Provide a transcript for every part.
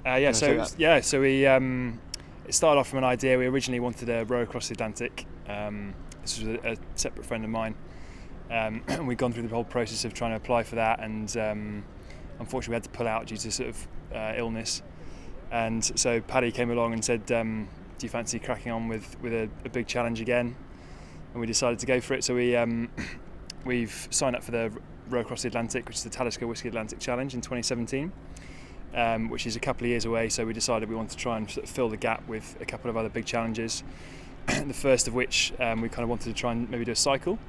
So we it started off from an idea. We originally wanted to row across the Atlantic. This was a separate friend of mine. And we'd gone through the whole process of trying to apply for that, and unfortunately we had to pull out due to sort of illness. And so Paddy came along and said, "Do you fancy cracking on with a big challenge again?" And we decided to go for it. So we've signed up for the row across the Atlantic, which is the Talisker Whisky Atlantic Challenge in 2017. Which is a couple of years away, so we decided we wanted to try and sort of fill the gap with a couple of other big challenges. The first of which we kind of wanted to try and maybe do a cycle.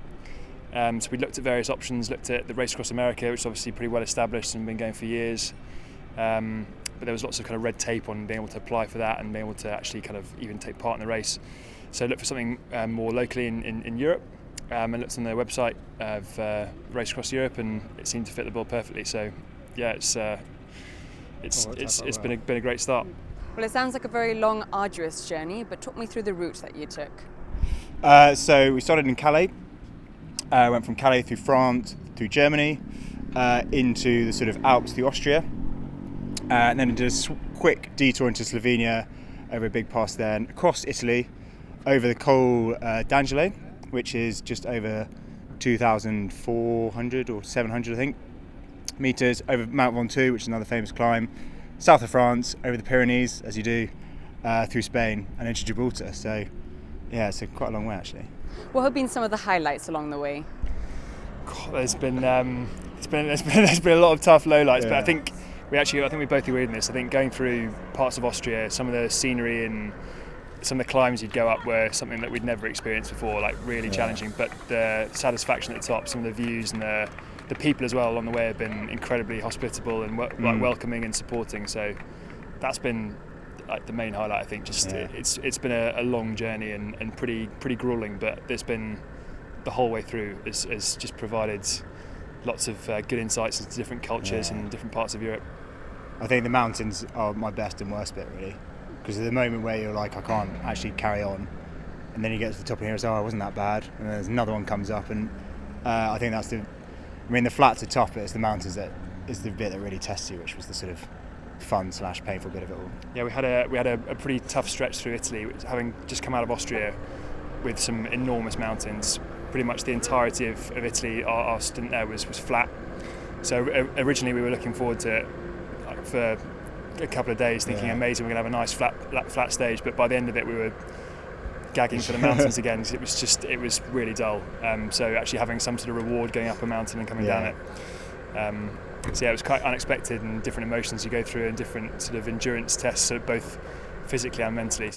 So we looked at various options, looked at the Race Across America, which is obviously pretty well established and been going for years. But there was lots of kind of red tape on being able to apply for that and being able to actually kind of even take part in the race. So looked for something more locally in Europe, and looked on their website of Race Across Europe, and it seemed to fit the bill perfectly. So yeah, it's been a great start. Well, it sounds like a very long, arduous journey, but talk me through the route that you took. So we started in Calais, went from Calais through France, through Germany, into the sort of Alps through Austria, and then did a quick detour into Slovenia, over a big pass there, and across Italy, over the Col d'Angelo, which is just over 2,400 or 700, I think, meters, over Mount Ventoux, which is another famous climb, south of France, over the Pyrenees, as you do, through Spain and into Gibraltar. So yeah, it's quite a long way actually. What have been some of the highlights along the way? There's been a lot of tough lowlights, but I think we both agreed on this. I think going through parts of Austria, some of the scenery and some of the climbs you'd go up were something that we'd never experienced before, like really challenging. But the satisfaction at the top, some of the views and the people as well along the way have been incredibly hospitable and welcoming and supporting. So that's been like the main highlight. I think it's been a long journey and pretty grueling, but there's been the whole way through has just provided lots of good insights into different cultures and different parts of Europe. I think the mountains are my best and worst bit really, because at the moment where you're like, I can't actually carry on, and then you get to the top and you go, oh, it wasn't that bad, and then there's another one comes up, and I think that's the flats are tough, but it's the mountains that is the bit that really tests you, which was the sort of fun/painful bit of it all. Yeah, we had a pretty tough stretch through Italy, having just come out of Austria with some enormous mountains. Pretty much the entirety of Italy, our stint there was flat. So originally we were looking forward to it for a couple of days, thinking amazing, we're going to have a nice flat stage, but by the end of it we were gagging for the mountains again, because it was really dull. So actually having some sort of reward going up a mountain and coming down it. So yeah, it was quite unexpected, and different emotions you go through and different sort of endurance tests, so both physically and mentally.